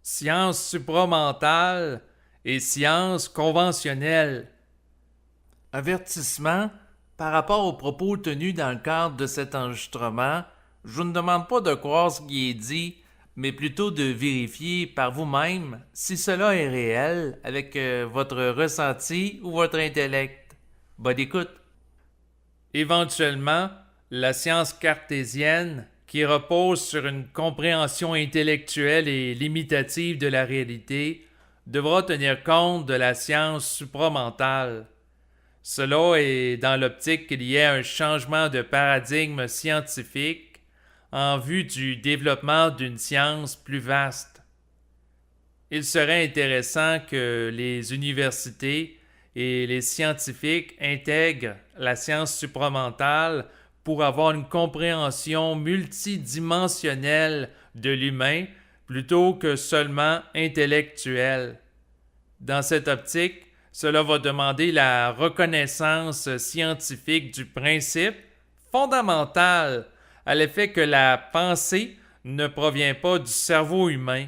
sciences supramentales et sciences conventionnelles. Avertissement, par rapport aux propos tenus dans le cadre de cet enregistrement, je vous ne demande pas de croire ce qui est dit, mais plutôt de vérifier par vous-même si cela est réel avec votre ressenti ou votre intellect. Bonne écoute. Éventuellement, la science cartésienne, qui repose sur une compréhension intellectuelle et limitative de la réalité, devra tenir compte de la science supramentale. Cela est dans l'optique qu'il y ait un changement de paradigme scientifique en vue du développement d'une science plus vaste. Il serait intéressant que les universités et les scientifiques intègrent la science supramentale pour avoir une compréhension multidimensionnelle de l'humain plutôt que seulement intellectuelle. Dans cette optique, cela va demander la reconnaissance scientifique du principe fondamental à l'effet que la pensée ne provient pas du cerveau humain.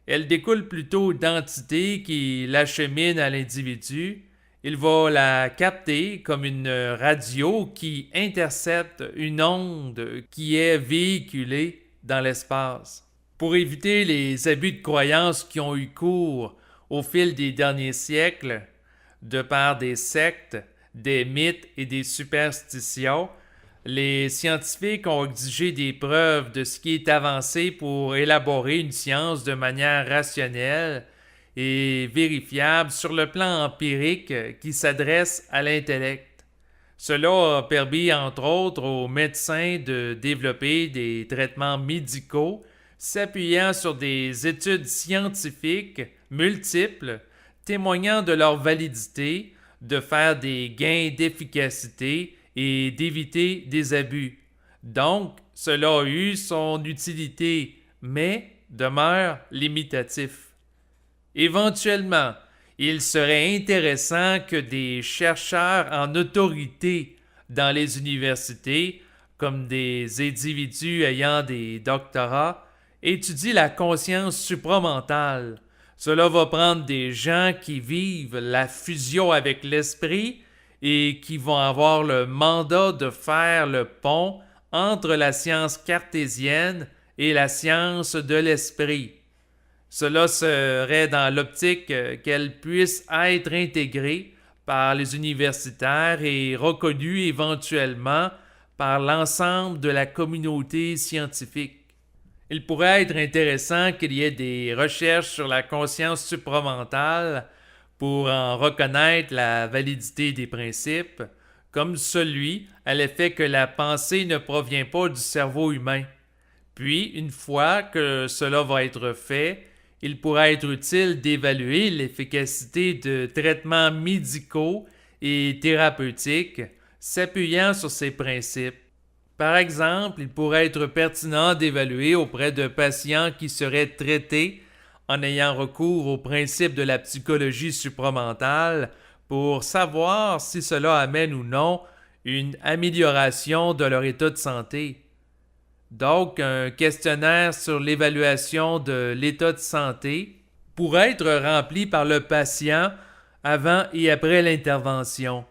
Elle découle plutôt d'entités qui l'acheminent à l'individu. Il va la capter comme une radio qui intercepte une onde qui est véhiculée dans l'espace. Pour éviter les abus de croyance qui ont eu cours au fil des derniers siècles, de par des sectes, des mythes et des superstitions, les scientifiques ont exigé des preuves de ce qui est avancé pour élaborer une science de manière rationnelle et vérifiable sur le plan empirique qui s'adresse à l'intellect. Cela a permis, entre autres, aux médecins de développer des traitements médicaux s'appuyant sur des études scientifiques multiples témoignant de leur validité, de faire des gains d'efficacité et d'éviter des abus. Donc, cela a eu son utilité, mais demeure limitatif. Éventuellement, il serait intéressant que des chercheurs en autorité dans les universités, comme des individus ayant des doctorats, étudient la conscience supramentale. Cela va prendre des gens qui vivent la fusion avec l'esprit et qui vont avoir le mandat de faire le pont entre la science cartésienne et la science de l'esprit. Cela serait dans l'optique qu'elle puisse être intégrée par les universitaires et reconnue éventuellement par l'ensemble de la communauté scientifique. Il pourrait être intéressant qu'il y ait des recherches sur la conscience supramentale pour en reconnaître la validité des principes, comme celui à l'effet que la pensée ne provient pas du cerveau humain. Puis, une fois que cela va être fait, il pourra être utile d'évaluer l'efficacité de traitements médicaux et thérapeutiques s'appuyant sur ces principes. Par exemple, il pourrait être pertinent d'évaluer auprès de patients qui seraient traités en ayant recours au principe de la psychologie supramentale pour savoir si cela amène ou non une amélioration de leur état de santé. Donc, un questionnaire sur l'évaluation de l'état de santé pourrait être rempli par le patient avant et après l'intervention.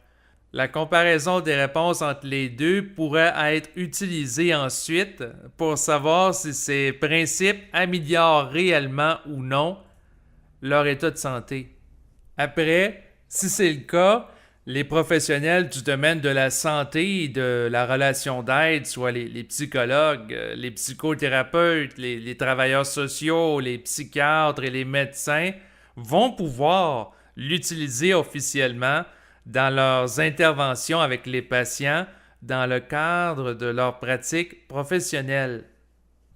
La comparaison des réponses entre les deux pourrait être utilisée ensuite pour savoir si ces principes améliorent réellement ou non leur état de santé. Après, si c'est le cas, les professionnels du domaine de la santé et de la relation d'aide, soit les psychologues, les psychothérapeutes, les travailleurs sociaux, les psychiatres et les médecins, vont pouvoir l'utiliser officiellement dans leurs interventions avec les patients dans le cadre de leur pratique professionnelle.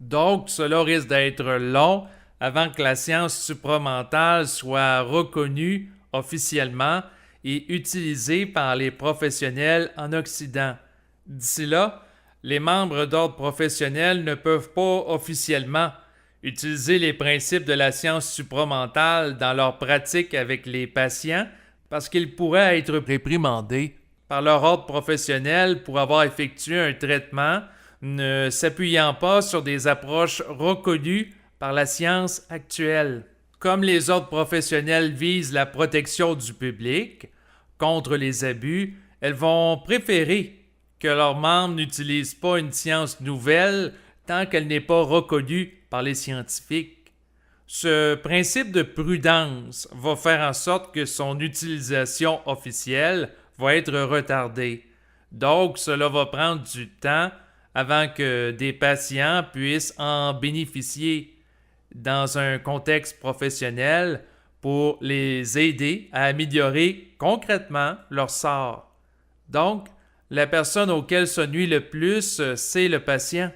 Donc, cela risque d'être long avant que la science supramentale soit reconnue officiellement et utilisée par les professionnels en Occident. D'ici là, les membres d'ordre professionnel ne peuvent pas officiellement utiliser les principes de la science supramentale dans leur pratique avec les patients parce qu'ils pourraient être réprimandés par leur ordre professionnel pour avoir effectué un traitement ne s'appuyant pas sur des approches reconnues par la science actuelle. Comme les ordres professionnels visent la protection du public contre les abus, elles vont préférer que leurs membres n'utilisent pas une science nouvelle tant qu'elle n'est pas reconnue par les scientifiques. Ce principe de prudence va faire en sorte que son utilisation officielle va être retardée. Donc, cela va prendre du temps avant que des patients puissent en bénéficier dans un contexte professionnel pour les aider à améliorer concrètement leur sort. Donc, la personne auquel ça nuit le plus, c'est le patient.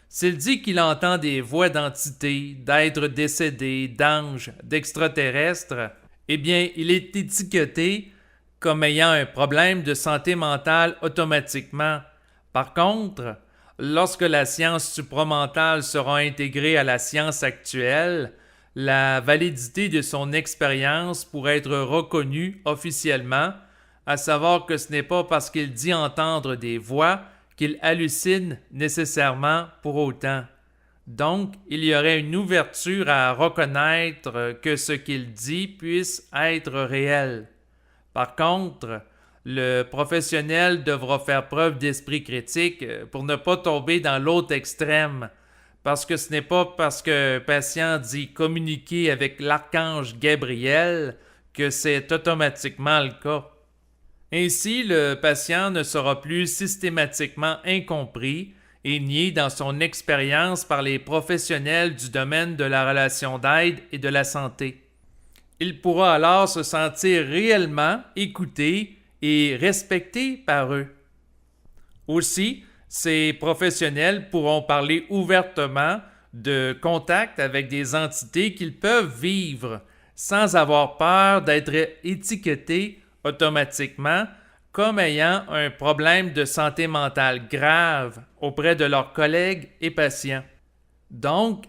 S'il dit qu'il entend des voix d'entités, d'êtres décédés, d'anges, d'extraterrestres, eh bien, il est étiqueté comme ayant un problème de santé mentale automatiquement. Par contre, lorsque la science supramentale sera intégrée à la science actuelle, la validité de son expérience pourrait être reconnue officiellement, à savoir que ce n'est pas parce qu'il dit entendre des voix qu'il hallucine nécessairement pour autant. Donc, il y aurait une ouverture à reconnaître que ce qu'il dit puisse être réel. Par contre, le professionnel devra faire preuve d'esprit critique pour ne pas tomber dans l'autre extrême, parce que ce n'est pas parce que patient dit communiquer avec l'archange Gabriel que c'est automatiquement le cas. Ainsi, le patient ne sera plus systématiquement incompris et nié dans son expérience par les professionnels du domaine de la relation d'aide et de la santé. Il pourra alors se sentir réellement écouté et respecté par eux. Aussi, ces professionnels pourront parler ouvertement de contact avec des entités qu'ils peuvent vivre sans avoir peur d'être étiquetés automatiquement comme ayant un problème de santé mentale grave auprès de leurs collègues et patients. Donc,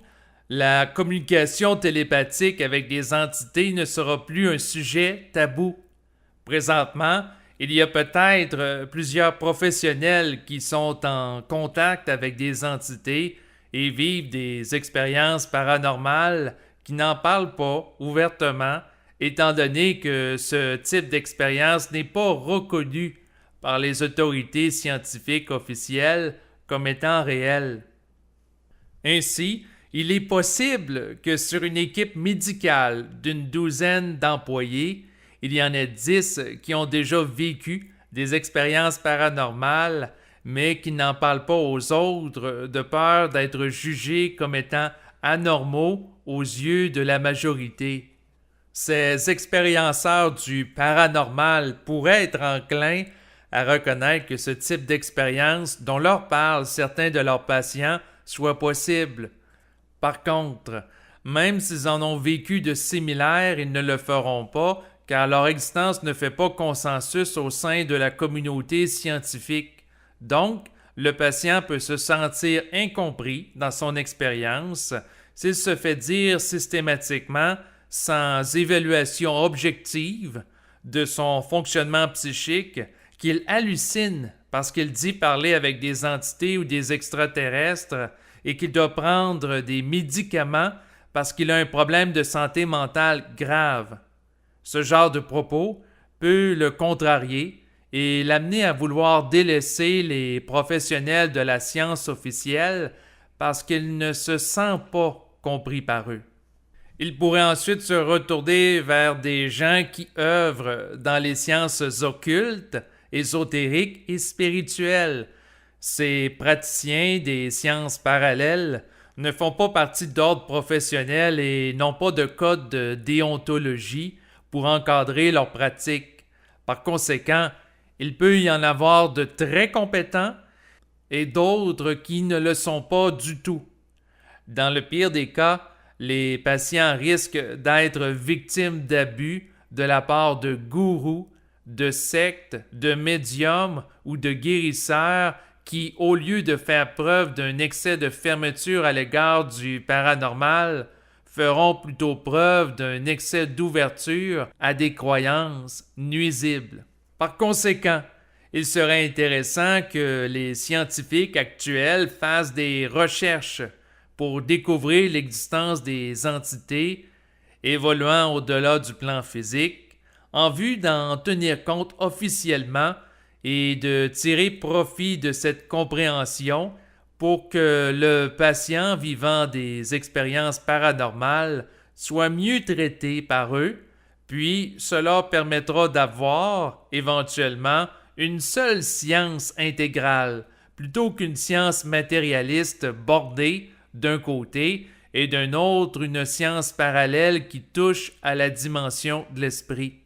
la communication télépathique avec des entités ne sera plus un sujet tabou. Présentement, il y a peut-être plusieurs professionnels qui sont en contact avec des entités et vivent des expériences paranormales qui n'en parlent pas ouvertement, étant donné que ce type d'expérience n'est pas reconnu par les autorités scientifiques officielles comme étant réel. Ainsi, il est possible que sur une équipe médicale d'une douzaine d'employés, il y en ait 10 qui ont déjà vécu des expériences paranormales, mais qui n'en parlent pas aux autres de peur d'être jugés comme étant anormaux aux yeux de la majorité. Ces expérienceurs du paranormal pourraient être enclins à reconnaître que ce type d'expérience dont leur parlent certains de leurs patients soit possible. Par contre, même s'ils en ont vécu de similaires, ils ne le feront pas car leur existence ne fait pas consensus au sein de la communauté scientifique. Donc, le patient peut se sentir incompris dans son expérience s'il se fait dire systématiquement, sans évaluation objective de son fonctionnement psychique, qu'il hallucine parce qu'il dit parler avec des entités ou des extraterrestres et qu'il doit prendre des médicaments parce qu'il a un problème de santé mentale grave. Ce genre de propos peut le contrarier et l'amener à vouloir délaisser les professionnels de la science officielle parce qu'il ne se sent pas compris par eux. Il pourrait ensuite se retourner vers des gens qui œuvrent dans les sciences occultes, ésotériques et spirituelles. Ces praticiens des sciences parallèles ne font pas partie d'ordres professionnels et n'ont pas de code de déontologie pour encadrer leurs pratiques. Par conséquent, il peut y en avoir de très compétents et d'autres qui ne le sont pas du tout. Dans le pire des cas, les patients risquent d'être victimes d'abus de la part de gourous, de sectes, de médiums ou de guérisseurs qui, au lieu de faire preuve d'un excès de fermeture à l'égard du paranormal, feront plutôt preuve d'un excès d'ouverture à des croyances nuisibles. Par conséquent, il serait intéressant que les scientifiques actuels fassent des recherches pour découvrir l'existence des entités évoluant au-delà du plan physique, en vue d'en tenir compte officiellement et de tirer profit de cette compréhension pour que le patient vivant des expériences paranormales soit mieux traité par eux, puis cela permettra d'avoir, éventuellement, une seule science intégrale, plutôt qu'une science matérialiste bordée d'un côté et d'un autre une science parallèle qui touche à la dimension de l'esprit.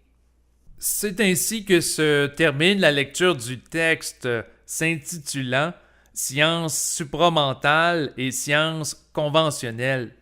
C'est ainsi que se termine la lecture du texte s'intitulant Sciences supramentales et sciences conventionnelles.